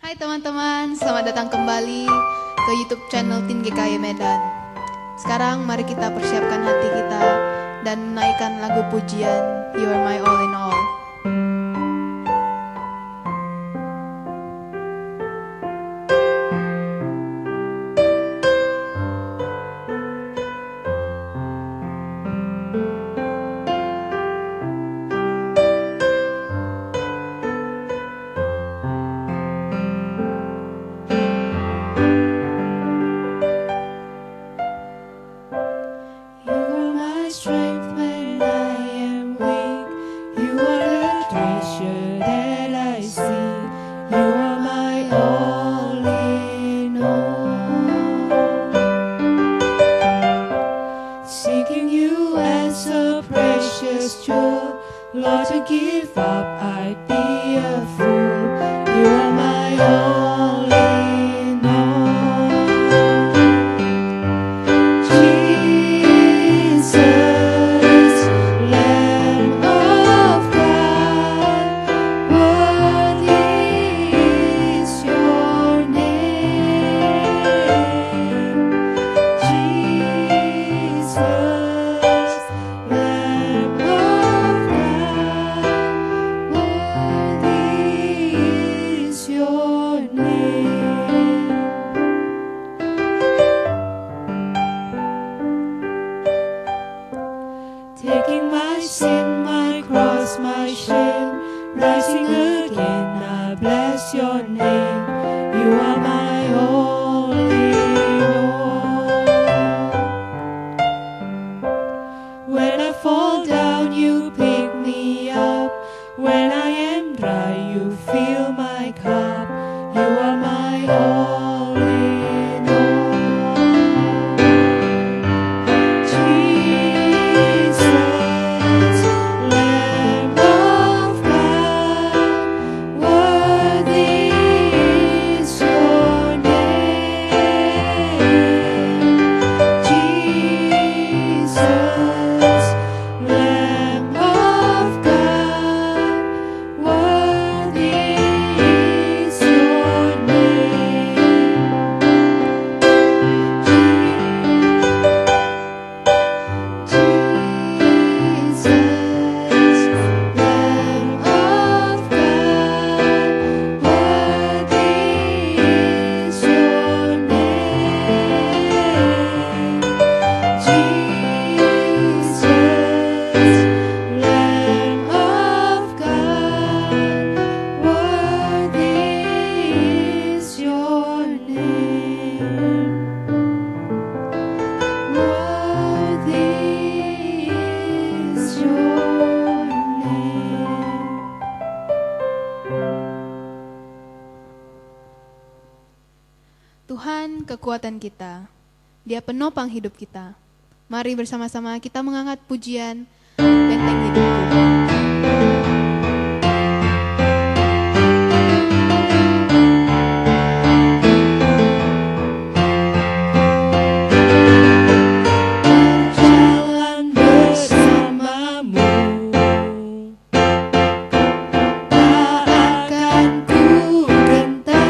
Hai teman-teman, selamat datang kembali ke YouTube channel Tin GKY Medan. Sekarang mari kita persiapkan hati kita dan menaikkan lagu pujian You Are My All in All. Strength when I am weak, you are the treasure that I see. You are my all in all. Seeking you as a precious jewel, Lord, to give up I'd be a fool. You are my all in all. Taking my sin, my cross, my shame, rising again, I bless your name. You are my all in all. When I fall down, you pick me up. When I am dry, you fill my cup. You are my all in all. Jesus, Lamb of God, worthy is your name. Jesus, Lamb of God, worthy is your Tuhan kekuatan kita, Dia penopang hidup kita. Mari bersama-sama kita mengangkat pujian Benteng Hidupku. Jalan bersamamu, tak akan ku gentar.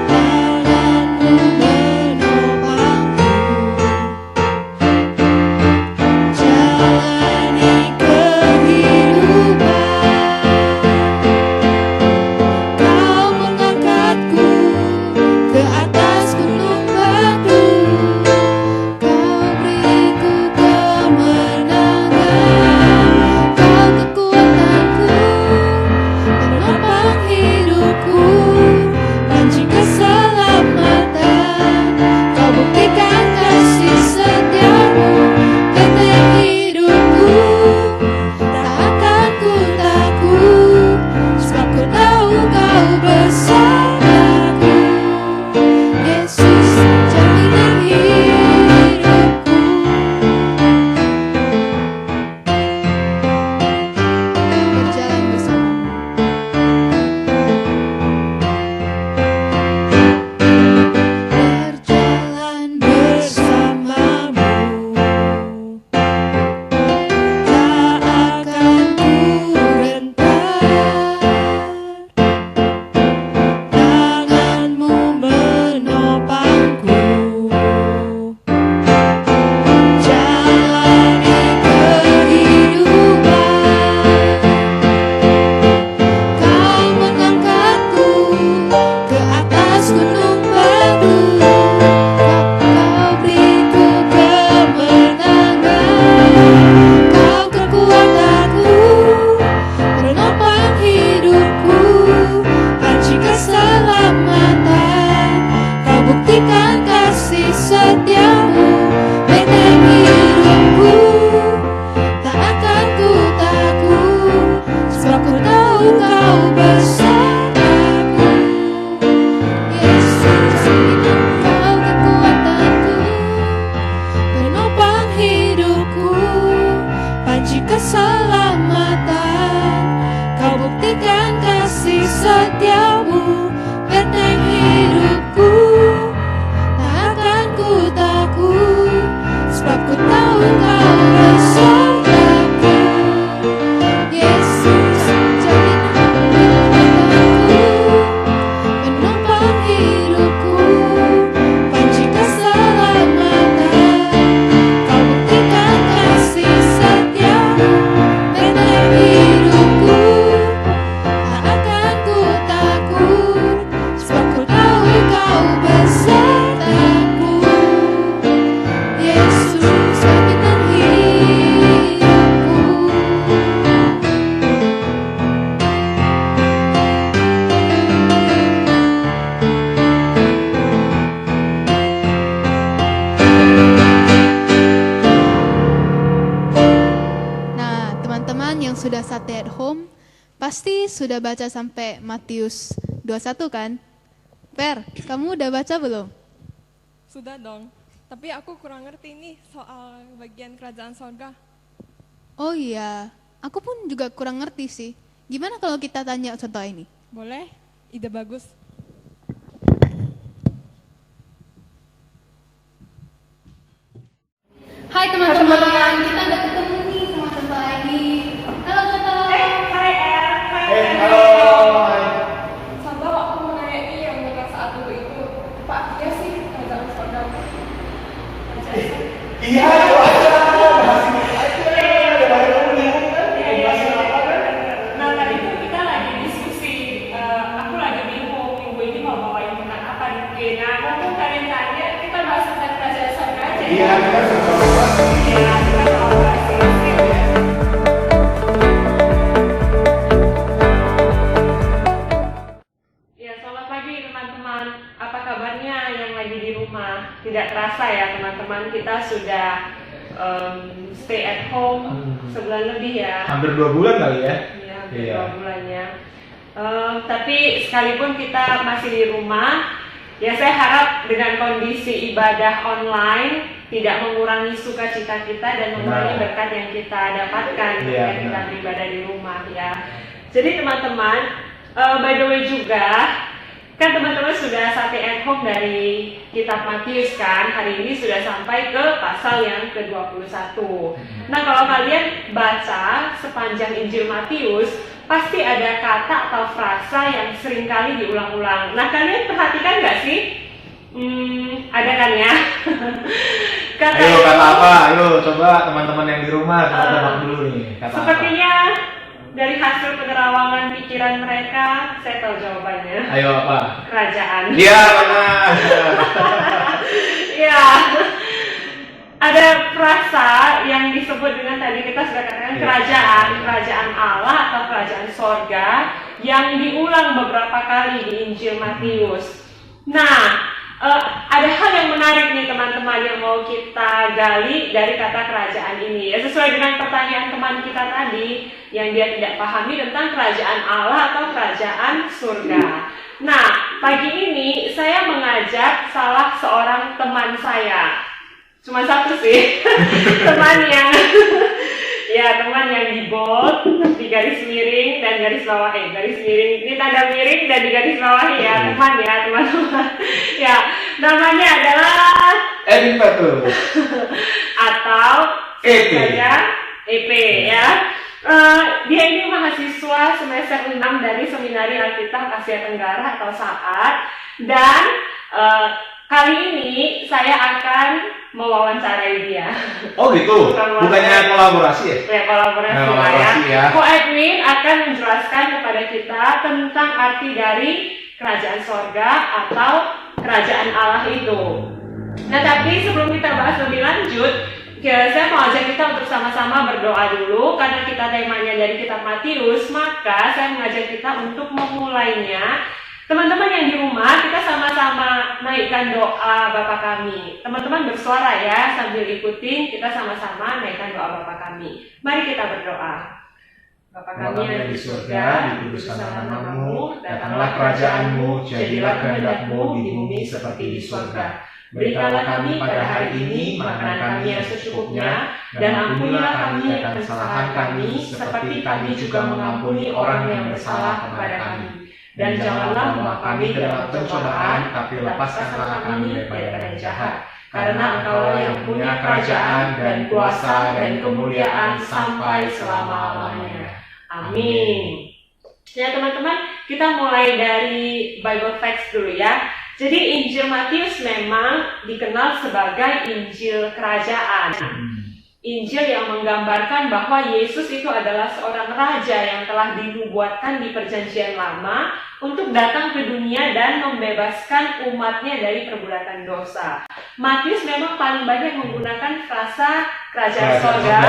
Tanganmu menopangku, setiamu, benteng hidupku. Tak akan ku takut, sebab ku tahu kau besertaku. Yesus jadilah penopang hidupku, panci keselamatan. Kau buktikan kasih setiamu, benteng hidupku. Tak akan ku takut, sebab ku tahu kau besertaku. Yesus benteng hidupku. Nah, teman-teman yang sudah stay at home, pasti sudah baca sampai Matius 21 kan? Per, kamu udah baca belum? Sudah dong, tapi aku kurang ngerti nih soal bagian kerajaan sorga. Oh iya, aku pun juga kurang ngerti sih. Gimana kalau kita tanya contoh ini? Boleh? Ide bagus. Hai teman-teman, kita udah ketemu nih sama contoh lagi. Halo contoh. Sama aku mau nanya nih yang nomor 1 itu, Pak, iya sih kerajaan sorga? Nah tadi tuh kita lagi diskusi, aku lagi bingung minggu ini mau bawain tentang apa nih. Nah mungkin kalian tanya kita bahas tentang kerajaan sorga aja ya. Iya, kita mau bahas ini. Ya selamat pagi teman-teman. Apa kabarnya yang lagi di rumah? Tidak terasa ya teman-teman, kita sudah stay at home sebulan lebih ya. Hampir 2 bulan kali ya. Iya, hampir Iya. 2 bulan ya. Tapi sekalipun kita masih di rumah, ya saya harap dengan kondisi ibadah online tidak mengurangi sukacita kita dan mengurangi Benar. berkat yang kita dapatkan Iya, ketika kita benar. beribadah di rumah ya. Jadi teman-teman, by the way juga, kan teman-teman sudah stay at home dari kitab Matius kan, hari ini sudah sampai ke pasal yang ke-21. Nah kalau kalian baca sepanjang Injil Matius, pasti ada kata atau frasa yang seringkali diulang-ulang. Nah kalian perhatikan nggak sih? Ada kan ya? Ayo kata apa? Ayo coba teman-teman yang di rumah kita tebak dulu nih. Kata Sepertinya dari hasil penerawangan pikiran mereka, saya tahu jawabannya. apa? Ayo apa? Kerajaan. Iya benar. Ya, ada frasa yang disebut dengan tadi kita sudah katakan kerajaan Allah atau kerajaan sorga yang diulang beberapa kali di Injil Matius. Nah, ada hal yang menarik nih teman-teman yang mau kita gali dari kata kerajaan ini. Ya, sesuai dengan pertanyaan teman kita tadi yang dia tidak pahami tentang kerajaan Allah atau kerajaan surga. Nah, pagi ini saya mengajak salah seorang teman saya. Cuma satu sih, teman yang di bold, di garis miring dan garis bawah. Garis miring, ini tanda miring dan di garis bawah ya, teman-teman. Ya, namanya adalah Edwin Petrus. atau EP. saja EP ya. Dia ini mahasiswa semester 6 dari Seminari Alkitab Asia Tenggara atau SAAT, dan kali ini saya akan mewawancarai dia. Oh gitu. Bukannya kolaborasi ya? Ya, kolaborasi Nah, lah kolaborasi ya. Ko Edwin akan menjelaskan kepada kita tentang arti dari kerajaan sorga atau kerajaan Allah itu. Nah, tapi sebelum kita bahas lebih lanjut, saya mau ajak kita untuk sama-sama berdoa dulu, karena kita temanya dari kitab Matius, maka saya mengajak kita untuk memulainya. Teman-teman yang di rumah, kita sama-sama naikkan doa Bapa kami. Teman-teman bersuara ya, sambil ikutin, kita sama-sama naikkan doa Bapa kami. Mari kita berdoa. Bapa kami yang di surga, dikuduskanlah namamu, datanglah kerajaanmu, jadilah kehendakmu di bumi seperti di surga. Berikanlah kami pada hari ini makanan kami yang secukupnya, dan ampunilah kami akan kesalahan kami, seperti kami juga mengampuni orang yang bersalah kepada kami. Dan janganlah membawa kami ke dalam pencobaan, tapi lepaskanlah kami daripada yang jahat. Karena Engkaulah yang punya kerajaan dan kuasa dan kemuliaan sampai selama-lamanya. Amin. Ya teman-teman, kita mulai dari Bible text dulu ya. Jadi Injil Matius memang dikenal sebagai Injil Kerajaan. Injil yang menggambarkan bahwa Yesus itu adalah seorang raja yang telah dinubuatkan di Perjanjian Lama untuk datang ke dunia dan membebaskan umatnya dari perbuatan dosa. Matius memang paling banyak menggunakan frasa kerajaan sorga,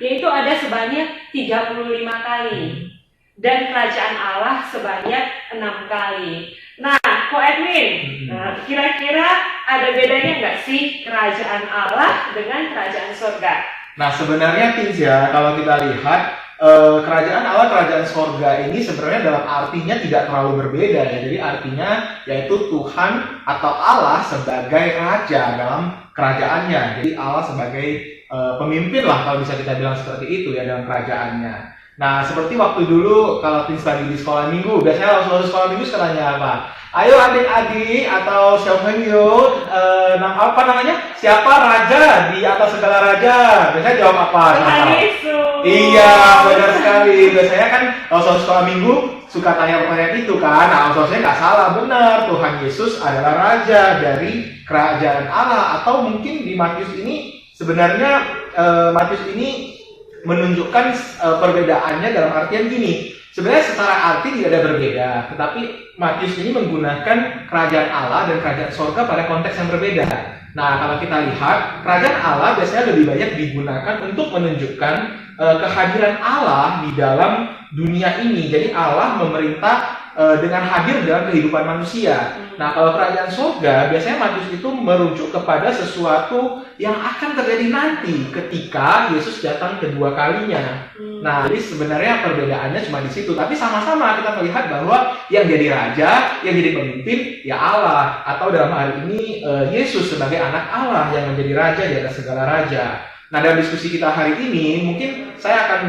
yaitu ada sebanyak 35 kali. Dan kerajaan Allah sebanyak 6 kali. Nah, Ko Edwin, kira-kira ada bedanya nggak sih kerajaan Allah dengan kerajaan sorga? Nah sebenarnya Tins ya, kalau kita lihat kerajaan Allah, kerajaan sorga ini sebenarnya dalam artinya tidak terlalu berbeda ya. Jadi artinya yaitu Tuhan atau Allah sebagai raja dalam kerajaannya. Jadi Allah sebagai pemimpin lah kalau bisa kita bilang seperti itu ya dalam kerajaannya. Nah, seperti waktu dulu kalau Tins lagi di sekolah minggu, biasanya langsung sekolah minggu sekolahnya apa? Ayo adik-adik atau siapa apa namanya? Siapa raja di atas segala raja? Biasanya jawab apa? Tuhan Yesus. Iya, benar sekali. Biasanya kan kalau sekolah minggu suka tanya pertanyaan itu kan. Nah, saya nggak salah, benar. Tuhan Yesus adalah raja dari kerajaan Allah. Atau mungkin di Matius ini sebenarnya Matius ini menunjukkan perbedaannya dalam artian gini. Sebenarnya secara arti tidak ada berbeda, tetapi Matius ini menggunakan kerajaan Allah dan kerajaan sorga pada konteks yang berbeda. Nah, kalau kita lihat, kerajaan Allah biasanya lebih banyak digunakan untuk menunjukkan kehadiran Allah di dalam dunia ini. Jadi Allah memerintah dengan hadir dalam kehidupan manusia. Nah, kalau kerajaan sorga, biasanya Matius itu merujuk kepada sesuatu yang akan terjadi nanti ketika Yesus datang kedua kalinya. Nah, jadi sebenarnya perbedaannya cuma di situ. Tapi sama-sama kita melihat bahwa yang jadi raja, yang jadi pemimpin, ya Allah. Atau dalam hal ini Yesus sebagai anak Allah yang menjadi raja di atas segala raja. Nah, dalam diskusi kita hari ini, mungkin saya akan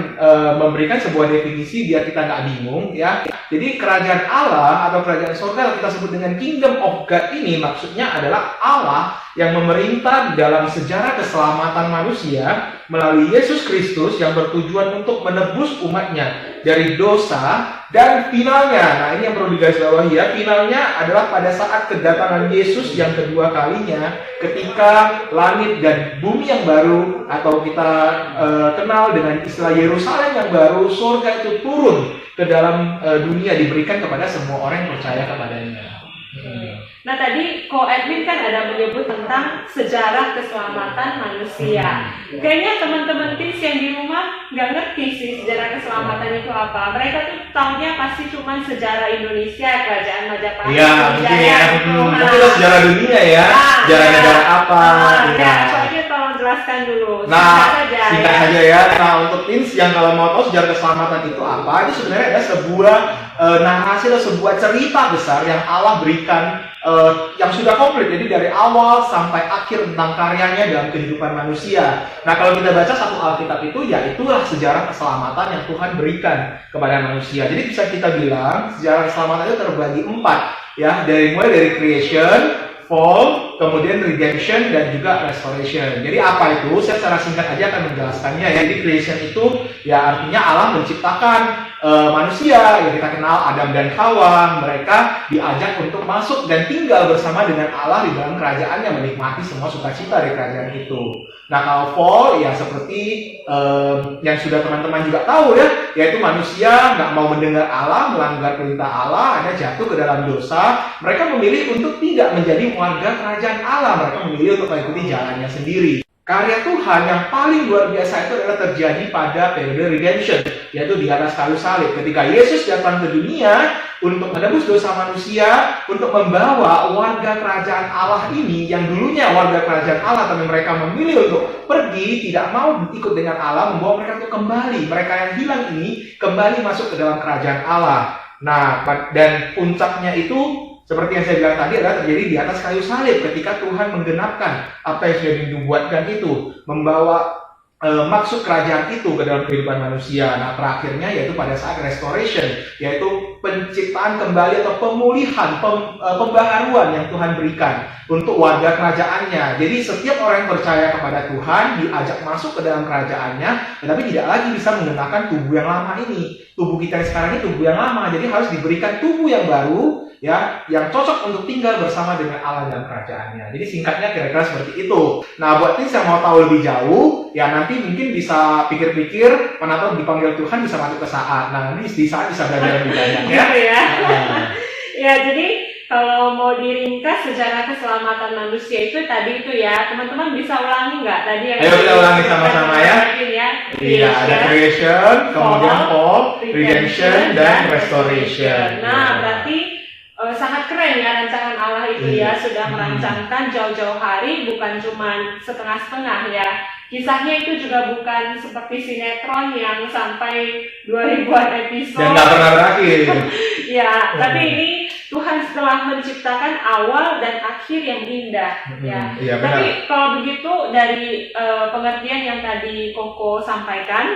memberikan sebuah definisi biar kita nggak bingung ya. Jadi kerajaan Allah atau kerajaan sorga yang kita sebut dengan Kingdom of God ini maksudnya adalah Allah yang memerintah dalam sejarah keselamatan manusia melalui Yesus Kristus yang bertujuan untuk menebus umatnya dari dosa dan finalnya. Nah, ini yang perlu digarisbawahi ya. Finalnya adalah pada saat kedatangan Yesus yang kedua kalinya ketika langit dan bumi yang baru atau kita kenal dengan istilah Yerusalem yang baru, surga itu turun ke dalam dunia diberikan kepada semua orang yang percaya kepadanya. Nah tadi Ko Edwin kan ada menyebut tentang sejarah keselamatan manusia. Kayaknya teman-teman Tins yang di rumah nggak ngerti sih sejarah keselamatan itu apa. Mereka tuh taunya pasti cuma sejarah Indonesia, kerajaan Majapahit. Iya, mungkin ya. Mungkin itu sejarah dunia ya. Sejarah negara apa? Ya, soalnya tolong jelaskan dulu. Nah, singkat saja ya. Nah, untuk Tins yang kalau mau tahu sejarah keselamatan itu apa, itu sebenarnya ada sebuah narasi atau sebuah cerita besar yang Allah berikan yang sudah komplit, jadi dari awal sampai akhir tentang karyanya dalam kehidupan manusia. Nah, kalau kita baca satu Alkitab itu, ya itulah sejarah keselamatan yang Tuhan berikan kepada manusia. Jadi bisa kita bilang sejarah keselamatan itu terbagi 4 ya, mulai dari creation, fall, kemudian redemption, dan juga restoration. Jadi apa itu? Saya secara singkat aja akan menjelaskannya ya. Jadi creation itu ya artinya Allah menciptakan manusia yang kita kenal Adam dan Hawa. Mereka diajak untuk masuk dan tinggal bersama dengan Allah di dalam kerajaannya, menikmati semua sukacita dari kerajaan itu. Nah, kalau fall ya seperti yang sudah teman-teman juga tahu ya, yaitu manusia nggak mau mendengar Allah, melanggar perintah Allah, ada jatuh ke dalam dosa. Mereka memilih untuk tidak menjadi warga kerajaan Allah, mereka memilih untuk mengikuti jalannya sendiri. Karya Tuhan yang paling luar biasa itu adalah terjadi pada periode redemption, yaitu di atas kayu salib. Ketika Yesus datang ke dunia untuk menebus dosa manusia, untuk membawa warga kerajaan Allah ini yang dulunya warga kerajaan Allah, tapi mereka memilih untuk pergi, tidak mau ikut dengan Allah, membawa mereka untuk kembali. Mereka yang hilang ini kembali masuk ke dalam kerajaan Allah. Nah, dan puncaknya itu seperti yang saya bilang tadi adalah terjadi di atas kayu salib ketika Tuhan menggenapkan apa yang sudah dinubuatkan itu, membawa maksud kerajaan itu ke dalam kehidupan manusia. Nah, terakhirnya yaitu pada saat restoration, yaitu penciptaan kembali atau pemulihan, pembaharuan yang Tuhan berikan untuk warga kerajaannya. Jadi setiap orang yang percaya kepada Tuhan diajak masuk ke dalam kerajaannya, tetapi tidak lagi bisa menggunakan tubuh yang lama ini. Tubuh kita yang sekarang ini tubuh yang lama, jadi harus diberikan tubuh yang baru, ya, yang cocok untuk tinggal bersama dengan Allah dalam kerajaannya. Jadi singkatnya kira-kira seperti itu. Nah, buat yang mau tahu lebih jauh, ya nanti mungkin bisa pikir-pikir, mana tahu dipanggil Tuhan bisa masuk ke saat. Nah, nanti di saat bisa belajar lebih banyak ya. Ya. Ya, jadi kalau mau diringkas sejarah keselamatan manusia itu tadi itu ya, teman-teman bisa ulangi nggak tadi yang Ayo kita ulangi sama-sama ya. Iya, ada creation, kemudian fall, redemption, dan restoration. Nah, berarti sangat keren ya rancangan Allah itu ya, sudah merancangkan jauh-jauh hari, bukan cuma setengah-setengah ya. Kisahnya itu juga bukan seperti sinetron yang sampai 2000-an episode. Dan nggak pernah berakhir. Ya, tapi ini Tuhan setelah menciptakan awal dan akhir yang indah ya. Iya, benar. Tapi kalau begitu dari pengertian yang tadi Koko sampaikan,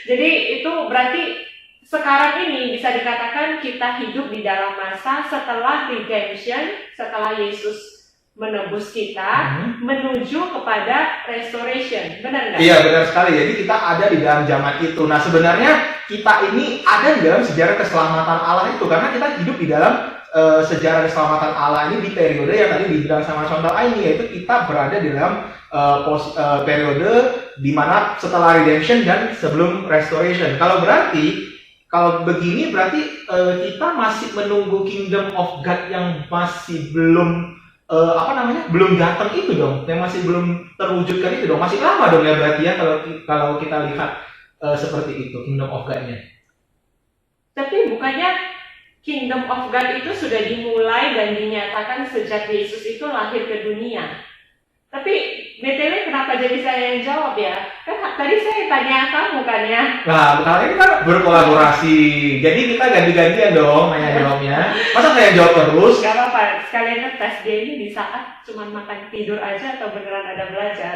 jadi itu berarti sekarang ini bisa dikatakan kita hidup di dalam masa setelah redemption, setelah Yesus menebus kita menuju kepada restoration, benar nggak? Iya, benar sekali. Jadi kita ada di dalam zaman itu. Nah, sebenarnya kita ini ada di dalam sejarah keselamatan Allah itu, karena kita hidup di dalam sejarah keselamatan Allah ini di periode yang tadi dibilang sama contoh ini, yaitu kita berada di dalam periode di mana setelah redemption dan sebelum restoration. Kalau begini berarti kita masih menunggu kingdom of God yang masih belum belum datang itu dong, yang masih belum terwujudkan itu dong, masih lama dong ya berarti ya kalau kita lihat seperti itu kingdom of God-nya. Tapi bukannya kingdom of God itu sudah dimulai dan dinyatakan sejak Yesus itu lahir ke dunia. Tapi BTW kenapa jadi saya yang jawab ya? Kan tadi saya tanya kamu kan ya. Nah, kali ini kan berkolaborasi. Jadi kita ganti-gantian dong nanya jawabnya. Masa saya jawab terus? Gak apa-apa, sekalian ngetes dia ini di saat cuma makan tidur aja atau beneran ada belajar.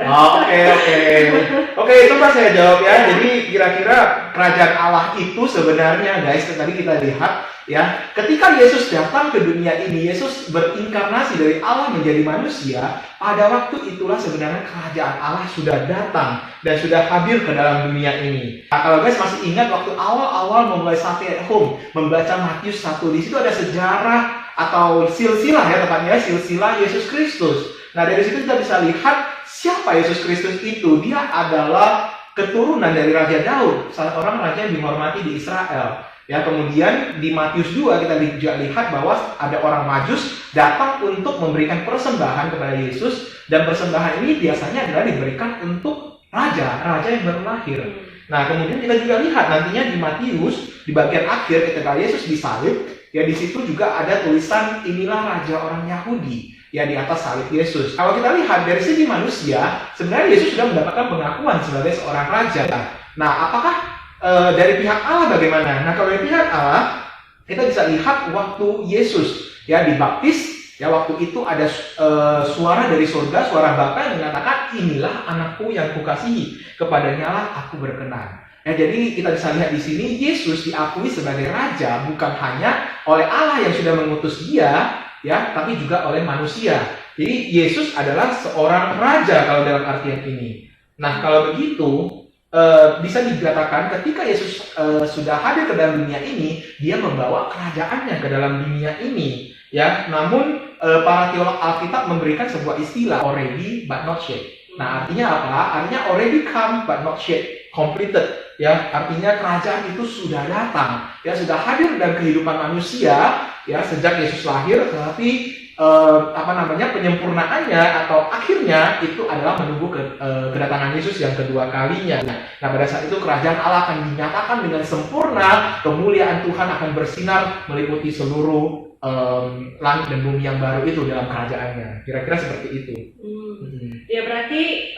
Oke, coba saya jawab ya. Jadi kira-kira kerajaan Allah itu sebenarnya guys, tadi kita lihat ya, ketika Yesus datang ke dunia ini, Yesus berinkarnasi dari Allah menjadi manusia. Pada waktu itulah sebenarnya kerajaan Allah sudah datang dan sudah hadir ke dalam dunia ini. Nah, kalau guys masih ingat waktu awal-awal memulai Stay at Home, membaca Matius 1, di situ ada sejarah atau silsilah ya, tepatnya silsilah Yesus Kristus. Nah, dari situ kita bisa lihat siapa Yesus Kristus itu. Dia adalah keturunan dari Raja Daud, salah orang raja yang dihormati di Israel. Ya, kemudian di Matius 2 kita juga lihat bahwa ada orang Majus datang untuk memberikan persembahan kepada Yesus, dan persembahan ini biasanya adalah diberikan untuk raja yang baru lahir. Nah, kemudian kita juga lihat nantinya di Matius di bagian akhir ketika Yesus disalib, ya di situ juga ada tulisan inilah raja orang Yahudi ya di atas salib Yesus. Kalau kita lihat dari segi manusia, sebenarnya Yesus sudah mendapatkan pengakuan sebagai seorang raja. Nah, apakah dari pihak Allah bagaimana? Nah, kalau dari pihak Allah, kita bisa lihat waktu Yesus ya dibaptis, ya waktu itu ada suara dari surga, suara Bapa yang mengatakan, inilah anakku yang kukasihi, kepadanya lah aku berkenan. Ya, jadi kita bisa lihat di sini Yesus diakui sebagai raja bukan hanya oleh Allah yang sudah mengutus dia, ya, tapi juga oleh manusia. Jadi Yesus adalah seorang raja kalau dalam artian ini. Nah, kalau begitu bisa dikatakan ketika Yesus sudah hadir ke dalam dunia ini, dia membawa kerajaannya ke dalam dunia ini, ya. Namun para teolog Alkitab memberikan sebuah istilah already but not yet. Nah, artinya apa? Artinya already come but not yet completed, ya. Artinya kerajaan itu sudah datang, ya, sudah hadir dalam kehidupan manusia, ya, sejak Yesus lahir, tetapi penyempurnaannya atau akhirnya itu adalah menunggu kedatangan Yesus yang kedua kalinya. Nah, pada saat itu kerajaan Allah akan dinyatakan dengan sempurna, kemuliaan Tuhan akan bersinar meliputi seluruh langit dan bumi yang baru itu dalam kerajaannya. Kira-kira seperti itu. Ya, berarti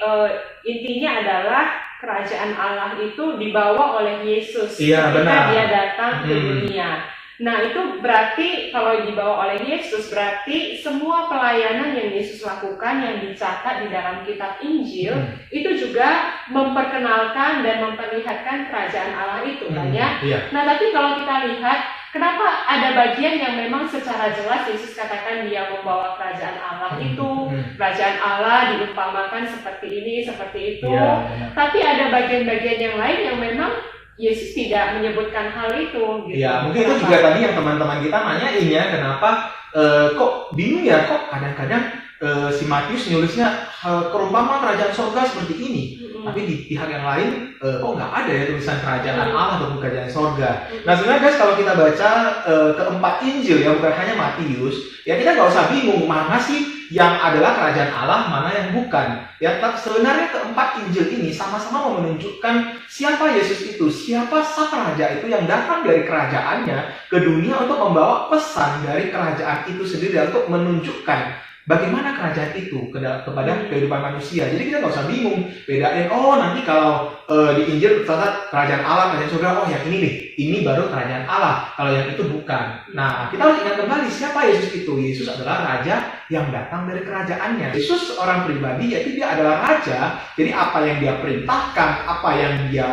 intinya adalah kerajaan Allah itu dibawa oleh Yesus ketika dia datang ke dunia. Nah, itu berarti kalau dibawa oleh Yesus, berarti semua pelayanan yang Yesus lakukan yang dicatat di dalam kitab Injil itu juga memperkenalkan dan memperlihatkan kerajaan Allah itu kan ya. Nah, tapi kalau kita lihat kenapa ada bagian yang memang secara jelas Yesus katakan dia membawa kerajaan Allah itu, kerajaan Allah diumpamakan seperti ini, seperti itu. Iya, benar. Tapi ada bagian-bagian yang lain yang memang Yesus tidak menyebutkan hal itu. Gitu. Ya, mungkin itu juga tadi yang teman-teman kita nanyain ya, kenapa kok bingung ya, kok kadang-kadang si Matius nulisnya perumpamaan kerajaan surga seperti ini, tapi di pihak yang lain kok nggak ada ya tulisan kerajaan Allah atau kerajaan surga. Nah sebenarnya guys, kalau kita baca keempat Injil ya, bukan hanya Matius, ya kita nggak usah bingung mana sih yang adalah kerajaan Allah, mana yang bukan. Ya, sebenarnya keempat Injil ini sama-sama mau menunjukkan siapa Yesus itu, siapa sang raja itu yang datang dari kerajaannya ke dunia untuk membawa pesan dari kerajaan itu sendiri, untuk menunjukkan bagaimana kerajaan itu kepada kehidupan manusia. Jadi kita nggak usah bingung bedain, oh nanti kalau di Injil tercatat kerajaan Allah, kerajaan surga, oh yang ini nih, ini baru kerajaan Allah, kalau yang itu bukan. Nah, kita harus ingat kembali siapa Yesus itu. Yesus adalah raja yang datang dari kerajaannya. Yesus orang pribadi, yaitu dia adalah raja. Jadi apa yang dia perintahkan, apa yang dia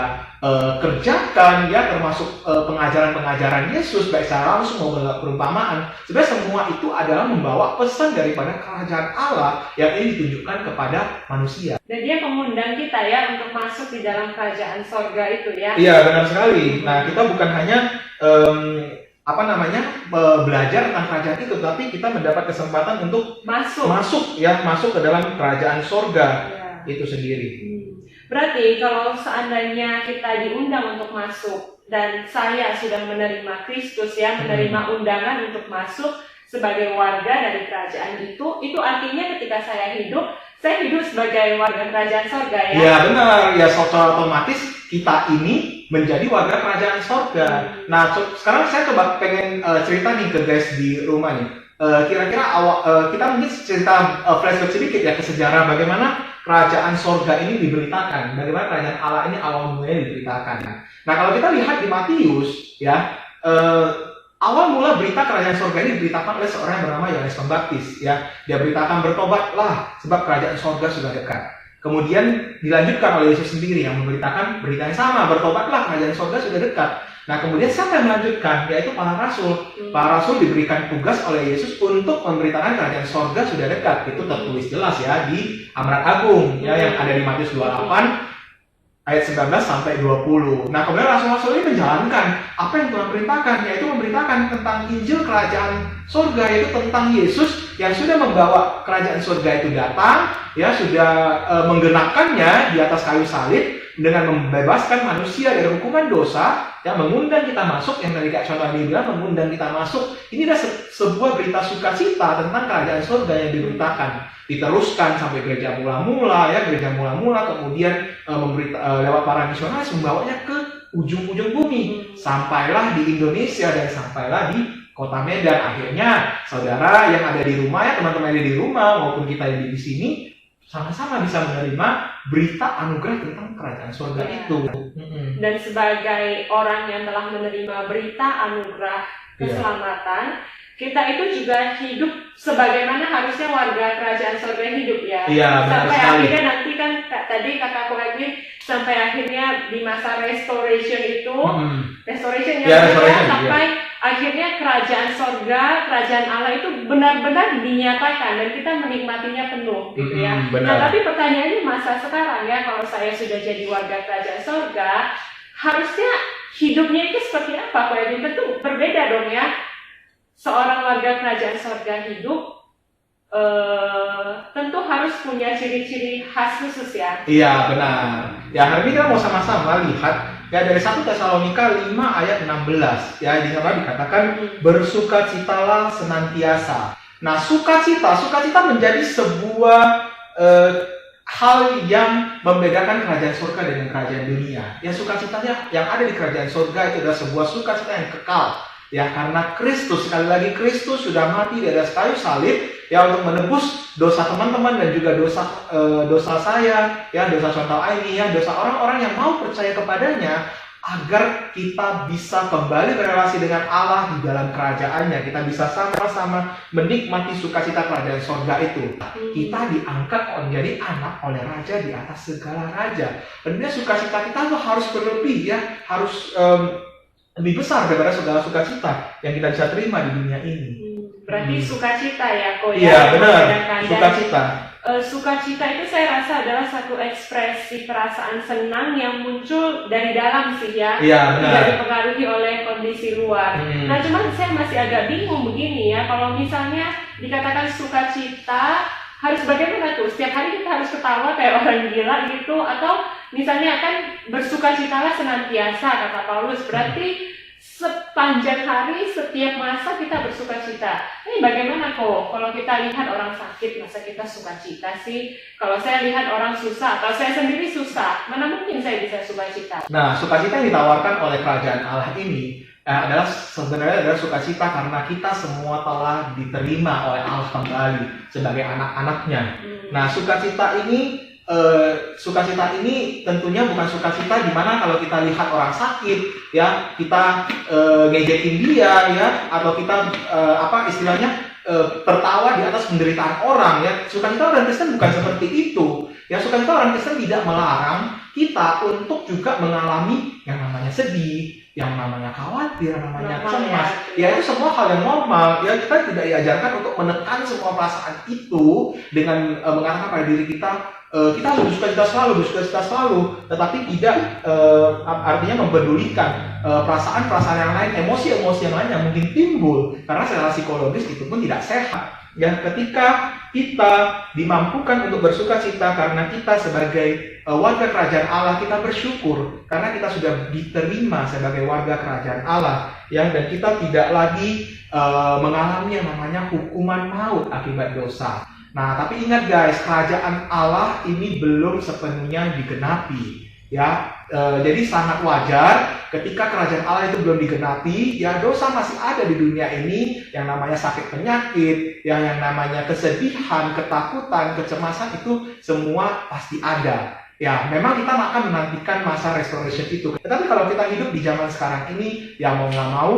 kerjakan, ya termasuk pengajaran-pengajaran Yesus baik secara langsung maupun perumpamaan, sebenarnya semua itu adalah membawa pesan daripada kerajaan Allah yang ini ditunjukkan kepada manusia. Dan dia mengundang kita ya untuk masuk di dalam kerajaan sorga itu ya. Iya, benar sekali. Nah, kita bukan hanya belajar tentang kerajaan itu, tapi kita mendapat kesempatan untuk masuk ke dalam kerajaan sorga itu sendiri. Berarti kalau seandainya kita diundang untuk masuk dan saya sudah menerima Kristus ya, menerima undangan untuk masuk sebagai warga dari kerajaan itu artinya ketika saya hidup sebagai warga kerajaan sorga ya? Iya benar, ya secara otomatis kita ini menjadi warga kerajaan sorga. Nah sekarang saya coba pengen cerita nih ke guys di rumah nih. Kira-kira kita mungkin cerita flashback sedikit ya ke sejarah bagaimana kerajaan sorga ini diberitakan, bagaimana kerajaan Allah ini awal mulanya diberitakan. Nah kalau kita lihat di Matius ya, awal mula berita kerajaan sorga ini diberitakan oleh seorang yang bernama Yohanes Pembaptis ya. Dia beritakan bertobatlah sebab kerajaan sorga sudah dekat. Kemudian dilanjutkan oleh Yesus sendiri yang memberitakan berita yang sama, bertobatlah kerajaan sorga sudah dekat. Nah kemudian siapa yang melanjutkan? Yaitu para rasul. Para rasul diberikan tugas oleh Yesus untuk memberitakan kerajaan sorga sudah dekat. Itu tertulis jelas ya di Amrat Agung ya, yang ada di Matius 28 ayat 19 sampai 20. Nah kemudian rasul-rasul ini menjalankan apa yang Tuhan perintahkan, yaitu memberitakan tentang Injil kerajaan sorga, yaitu tentang Yesus yang sudah membawa kerajaan sorga itu datang, ya sudah menggenapkannya di atas kayu salib dengan membebaskan manusia dari hukuman dosa, yang mengundang kita masuk, yang tadi Kak Contoh bilang mengundang kita masuk. Ini adalah sebuah berita sukacita tentang kerajaan surga yang diberitakan, diteruskan sampai gereja mula-mula ya, gereja mula-mula kemudian lewat para misionaris membawanya ke ujung-ujung bumi, sampailah di Indonesia dan sampailah di Kota Medan. Akhirnya saudara yang ada di rumah ya, teman-teman yang ada di rumah maupun kita yang di sini sama-sama bisa menerima berita anugerah tentang kerajaan surga itu. Dan sebagai orang yang telah menerima berita anugerah keselamatan, kita itu juga hidup sebagaimana harusnya warga kerajaan surga hidup ya. Sampai akhirnya nanti kan tadi kakak Edwin, sampai akhirnya di masa restoration itu, sampai akhirnya kerajaan sorga, kerajaan Allah itu benar-benar dinyatakan dan kita menikmatinya penuh gitu ya. Nah tapi pertanyaannya masa sekarang ya, kalau saya sudah jadi warga kerajaan sorga, harusnya hidupnya itu seperti apa? Kalau itu tentu berbeda dong ya. Seorang warga kerajaan sorga hidup tentu harus punya ciri-ciri khas khusus ya. Iya benar. Ya hari ini kita mau sama-sama lihat ya dari 1 Tesalonika 5 ayat 16 ya, di sana dikatakan bersukacitalah senantiasa. Nah sukacita menjadi sebuah hal yang membedakan kerajaan surga dengan kerajaan dunia. Ya sukacitanya yang ada di kerajaan surga itu adalah sebuah sukacita yang kekal. Ya karena Kristus, sekali lagi Kristus sudah mati di atas kayu salib ya untuk menebus dosa teman-teman dan juga dosa saya ya, dosa contoh ini ya, dosa orang-orang yang mau percaya kepadanya, agar kita bisa kembali berrelasi dengan Allah di dalam kerajaannya. Kita bisa sama-sama menikmati sukacita kerajaan surga itu. Kita diangkat menjadi anak oleh raja di atas segala raja. Dan sukacita kita tuh harus berlebih ya, harus lebih besar daripada segala sukacita yang kita bisa terima di dunia ini. Berarti sukacita ya, Ko ya? Iya, benar. Membedakan. Dan, Sukacita. sukacita itu saya rasa adalah satu ekspresi perasaan senang yang muncul dari dalam sih ya. Iya, benar. Tidak dipengaruhi oleh kondisi luar. Hmm. Nah, cuman saya masih agak bingung begini ya, kalau misalnya dikatakan sukacita, harus bagaimana tuh? Setiap hari kita harus ketawa kayak orang gila gitu, atau misalnya kan bersukacitalah senantiasa kata Paulus, berarti sepanjang hari, setiap masa kita bersukacita. Ini bagaimana kok? Kalau kita lihat orang sakit, masa kita sukacita sih? Kalau saya lihat orang susah, atau saya sendiri susah, mana mungkin saya bisa sukacita? Nah, sukacita yang ditawarkan oleh kerajaan Allah ini adalah sebenarnya adalah sukacita karena kita semua telah diterima oleh Allah kembali sebagai anak-anaknya. Nah, sukacita ini tentunya bukan sukacita di mana kalau kita lihat orang sakit ya kita ngejekin dia ya, atau kita tertawa di atas penderitaan orang ya. Sukacita orang Kristen bukan seperti itu ya. Sukacita orang Kristen tidak melarang kita untuk juga mengalami yang namanya sedih, yang namanya khawatir, yang namanya cemas. Ya itu semua hal yang normal. Ya kita tidak diajarkan untuk menekan semua perasaan itu dengan mengatakan pada diri kita kita harus bersukacita selalu, tetapi tidak artinya mempedulikan perasaan-perasaan yang lain, emosi-emosi yang lain yang mungkin timbul karena secara psikologis itu pun tidak sehat. Ya, ketika kita dimampukan untuk bersukacita karena kita sebagai warga kerajaan Allah, kita bersyukur karena kita sudah diterima sebagai warga kerajaan Allah, ya, dan kita tidak lagi mengalami yang namanya hukuman maut akibat dosa. Nah, tapi ingat guys, kerajaan Allah ini belum sepenuhnya digenapi, ya. Jadi sangat wajar ketika kerajaan Allah itu belum digenapi, ya dosa masih ada di dunia ini, yang namanya sakit penyakit, yang namanya kesedihan, ketakutan, kecemasan itu semua pasti ada. Ya, memang kita akan menantikan masa restoration itu. Tetapi kalau kita hidup di zaman sekarang ini, ya mau nggak mau,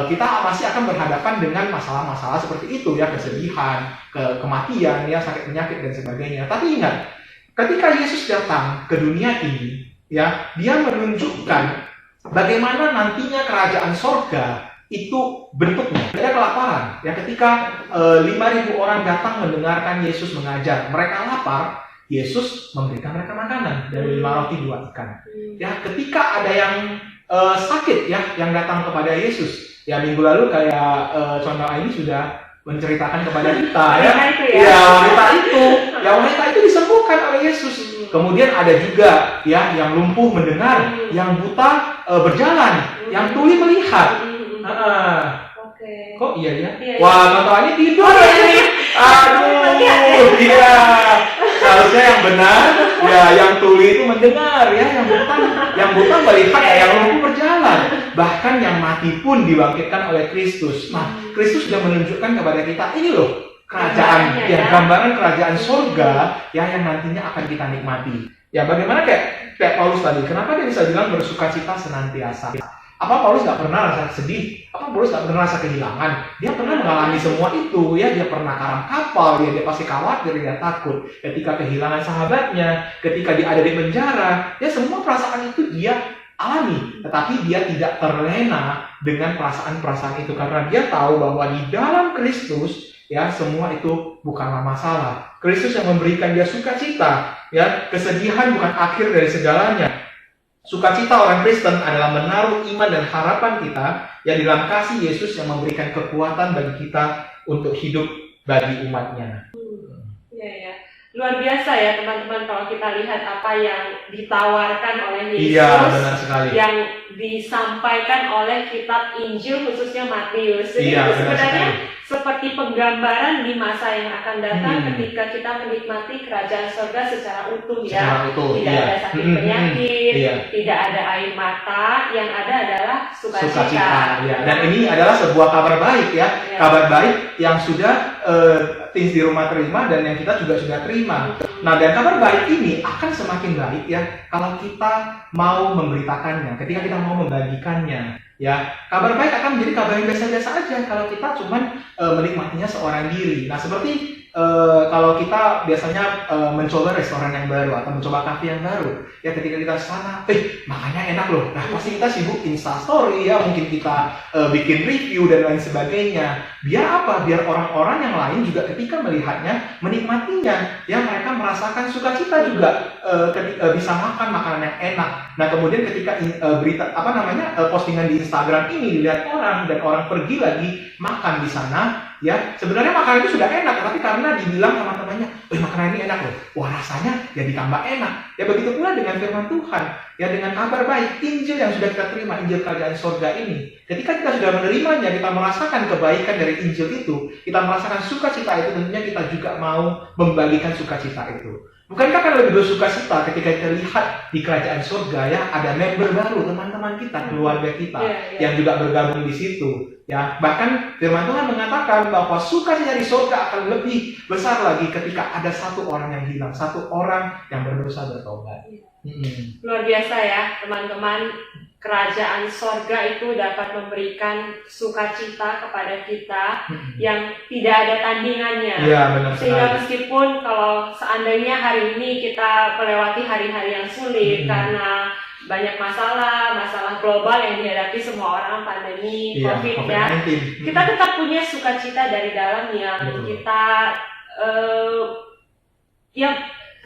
kita masih akan berhadapan dengan masalah-masalah seperti itu, ya, kesedihan, kematian, ya, sakit penyakit dan sebagainya. Tapi ingat, ketika Yesus datang ke dunia ini, ya, dia menunjukkan bagaimana nantinya kerajaan sorga itu bentuknya. Ada kelaparan, ya, ketika 5.000 orang datang mendengarkan Yesus mengajar, mereka lapar. Yesus memberikan mereka makanan dari 5 roti 2 ikan. Ya, ketika ada yang sakit ya, yang datang kepada Yesus. Ya, minggu lalu kayak contoh ini sudah menceritakan kepada kita ya. Wanita itu disembuhkan oleh Yesus. Kemudian ada juga ya yang lumpuh mendengar, yang buta berjalan, yang tuli melihat. Kok iya ya? Wah, contohnya tidur. Aduh, iya. Seharusnya yang benar, ya yang tuli itu mendengar, ya yang buta melihat, ya yang lumpuh berjalan. Bahkan yang mati pun dibangkitkan oleh Kristus. Nah, Kristus sudah menunjukkan kepada kita ini loh kerajaan, ya gambaran kerajaan surga ya yang nantinya akan kita nikmati. Ya bagaimana kayak Paulus tadi, kenapa dia bisa bilang bersukacita senantiasa? Apa Paulus nggak pernah rasa sedih? Apa Paulus nggak pernah rasa kehilangan? Dia pernah mengalami semua itu, ya. Dia pernah karam kapal, dia pasti khawatir, dia takut. Ketika kehilangan sahabatnya, ketika dia ada di penjara, ya semua perasaan itu dia alami. Tetapi dia tidak terlena dengan perasaan-perasaan itu karena dia tahu bahwa di dalam Kristus, ya semua itu bukanlah masalah. Kristus yang memberikan dia sukacita, ya kesedihan bukan akhir dari segalanya. Sukacita orang Kristen adalah menaruh iman dan harapan kita yang di dalam kasih Yesus yang memberikan kekuatan bagi kita untuk hidup bagi umatnya. Iya ya, luar biasa ya teman-teman kalau kita lihat apa yang ditawarkan oleh Yesus. Iya, benar sekali. Yang disampaikan oleh kitab Injil khususnya Matius. Jadi Iya, itu sebenarnya sekali. seperti penggambaran di masa yang akan datang ketika kita menikmati kerajaan surga secara utuh ya. Tidak ada sakit penyakit, tidak ada air mata, yang ada adalah sukacita. Ya. Dan ini adalah sebuah kabar baik ya. Kabar baik yang sudah Teens di rumah terima dan yang kita juga sudah terima. Nah, dan kabar baik ini akan semakin baik ya kalau kita mau memberitakannya, ketika kita mau membagikannya. Ya, kabar baik akan menjadi kabar yang biasa-biasa aja kalau kita cuman menikmatinya seorang diri. Nah, seperti kalau kita biasanya mencoba restoran yang baru atau mencoba kafe yang baru, ya ketika kita sana, makannya enak loh. Nah pasti kita sibuk Instastory ya, mungkin kita bikin review dan lain sebagainya. Biar apa? Biar orang-orang yang lain juga ketika melihatnya, menikmatinya, ya mereka merasakan sukacita juga ketika bisa makan makanan yang enak. Nah kemudian ketika postingan di Instagram ini dilihat orang dan orang pergi lagi makan di sana. Ya, sebenarnya makanan itu sudah enak, tapi karena dibilang sama temannya, makanan ini enak loh, wah rasanya jadi tambah enak. Ya begitu pula dengan firman Tuhan, ya dengan kabar baik, Injil yang sudah kita terima, Injil Kerajaan Sorga ini. Ketika kita sudah menerimanya, kita merasakan kebaikan dari Injil itu, kita merasakan sukacita itu, tentunya kita juga mau membagikan sukacita itu. Bukankah kan lebih bersukacita ketika kita lihat di Kerajaan Surga ya ada member baru, teman-teman kita, keluarga kita yang juga bergabung di situ. Ya, bahkan firman Tuhan mengatakan bahwa sukacita di surga akan lebih besar lagi ketika ada satu orang yang hilang, satu orang yang berdosa bertobat. Luar biasa ya teman-teman. Kerajaan sorga itu dapat memberikan sukacita kepada kita yang tidak ada tandingannya. Ya, benar sehingga meskipun kalau seandainya hari ini kita melewati hari-hari yang sulit karena banyak masalah global yang dihadapi semua orang, pandemi COVID ya, kita tetap punya sukacita dari dalam yang kita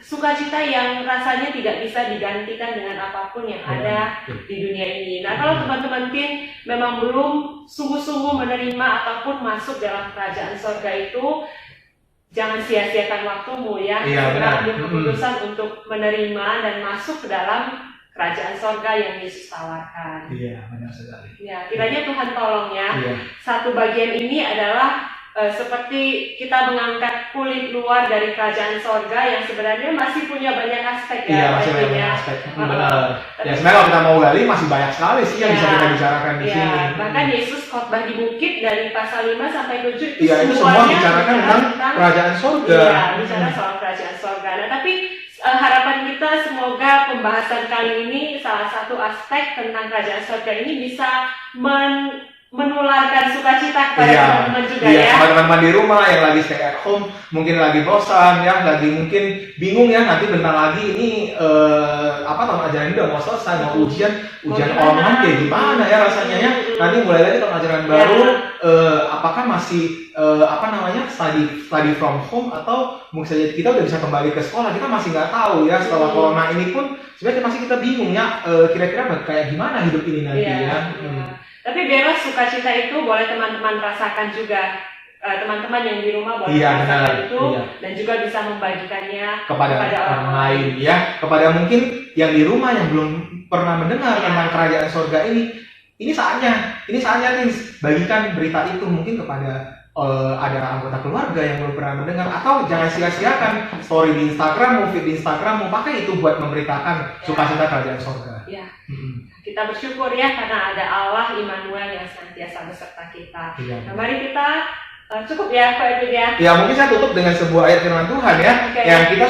sukacita yang rasanya tidak bisa digantikan dengan apapun yang ada di dunia ini. Nah, kalau teman-teman Tin memang belum sungguh-sungguh menerima ataupun masuk dalam kerajaan sorga itu, jangan sia-siakan waktumu ya. Segera ambil keputusan untuk menerima dan masuk ke dalam kerajaan sorga yang Yesus tawarkan. Iya, benar sekali. Ya, kiranya Tuhan tolong ya. Satu bagian ini adalah seperti kita mengangkat kulit luar dari kerajaan sorga yang sebenarnya masih punya banyak aspek ya. Iya, masih banyak aspek. Benar. Ya sebenarnya kalau kita mau gali masih banyak sekali sih yang bisa kita bicarakan di sini. Bahkan Yesus khotbah di bukit dari pasal 5 sampai 7 itu semua bicarakan tentang kerajaan sorga. Iya, bicara soal kerajaan sorga. Nah, tapi harapan kita semoga pembahasan kali ini salah satu aspek tentang kerajaan sorga ini bisa menularkan sukacita kepada teman-teman juga ya. Teman-teman di rumah yang lagi stay at home, mungkin lagi bosan ya, lagi mungkin bingung ya, nanti bentar lagi ini tahun ajaran ini udah mau selesai, mau ujian online kayak gimana ya rasanya ya. Nanti mulai lagi tahun ajaran baru, apakah masih study from home atau mungkin saja kita udah bisa kembali ke sekolah, kita masih nggak tahu ya. Setelah corona ini pun sebenarnya masih kita bingung ya, kira-kira kayak gimana hidup ini nanti ya. Tapi biarlah sukacita itu boleh teman-teman rasakan juga, teman-teman yang di rumah boleh merasakan itu dan juga bisa membagikannya kepada orang lain ya, kepada mungkin yang di rumah yang belum pernah mendengar tentang kerajaan sorga ini saatnya nih bagikan berita itu mungkin kepada ada anggota keluarga yang belum pernah mendengar, atau jangan sia-siakan story di Instagram, feed di Instagram, pakai itu buat memberitakan sukacita kerajaan sorga. Ya. Kita bersyukur ya karena ada Allah Immanuel yang senantiasa beserta kita. Nah, mari kita cukup ya Pak Edwin ya. Ya, mungkin saya tutup dengan sebuah ayat firman Tuhan ya, yang kita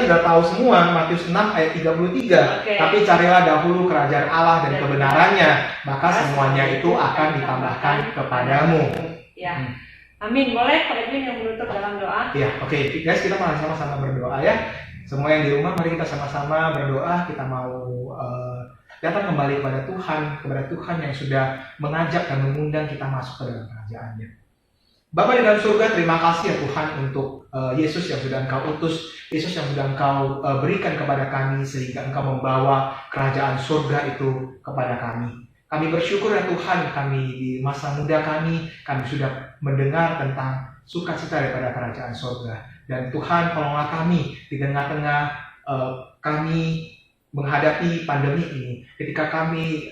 sudah tahu semua, Matius 6 ayat 33. Tapi carilah dahulu kerajaan Allah dan kebenarannya, maka semuanya itu akan ditambahkan kepadamu. Ya. Amin. Boleh Pak Edwin yang menutup dalam doa? Ya, oke. Guys, kita mari sama-sama berdoa ya. Semua yang di rumah, mari kita sama-sama berdoa. Kita mau datang kembali kepada Tuhan yang sudah mengajak dan mengundang kita masuk ke dalam kerajaan-Nya. Bapa di dalam surga, terima kasih ya Tuhan untuk Yesus yang sudah Engkau utus, Yesus yang sudah Engkau berikan kepada kami sehingga Engkau membawa kerajaan surga itu kepada kami. Kami bersyukur ya Tuhan, kami di masa muda kami sudah mendengar tentang sukacita daripada kerajaan surga. Dan Tuhan, tolonglah kami di tengah-tengah kami menghadapi pandemi ini, ketika kami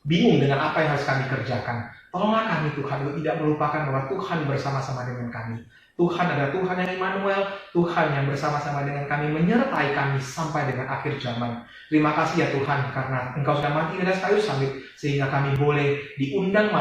bingung dengan apa yang harus kami kerjakan. Tolonglah kami Tuhan untuk tidak melupakan bahwa Tuhan bersama-sama dengan kami. Tuhan adalah Tuhan yang Immanuel, Tuhan yang bersama-sama dengan kami, menyertai kami sampai dengan akhir zaman. Terima kasih ya Tuhan, karena Engkau sudah mati di atas kayu salib, sehingga kami boleh diundang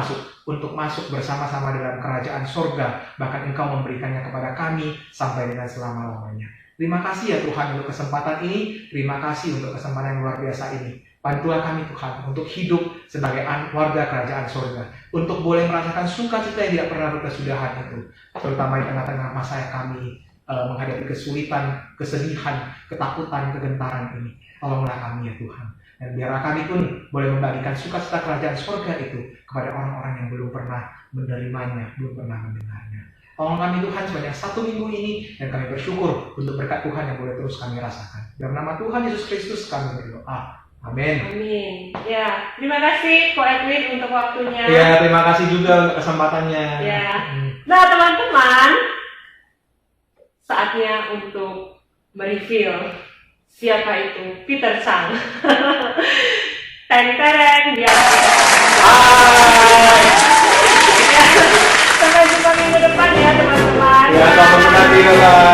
untuk masuk bersama-sama dalam kerajaan sorga. Bahkan Engkau memberikannya kepada kami sampai dengan selama-lamanya. Terima kasih ya Tuhan untuk kesempatan ini, terima kasih untuk kesempatan yang luar biasa ini. Bantulah kami Tuhan untuk hidup sebagai warga kerajaan surga, untuk boleh merasakan sukacita yang tidak pernah berkesudahan itu. terutama di tengah-tengah masa yang kami menghadapi kesulitan, kesedihan, ketakutan, kegentaran ini. Tolonglah kami ya Tuhan. Dan biarlah kami pun boleh membagikan sukacita kerajaan surga itu kepada orang-orang yang belum pernah menerimanya, belum pernah mendengarnya. Tolong kami Tuhan sebanyak 1 minggu ini, dan kami bersyukur untuk berkat Tuhan yang boleh terus kami rasakan. Dalam nama Tuhan Yesus Kristus kami berdoa. Amin. Amin. Ya, terima kasih Ko Edwin untuk waktunya. Ya, terima kasih juga untuk kesempatannya. Ya. Nah, teman-teman, saatnya untuk mereview siapa itu Peter Chang. Teng-tereng, dia. Hai. Sampai jumpa minggu depan ya, teman-teman. Ya, selamat berhati-hati.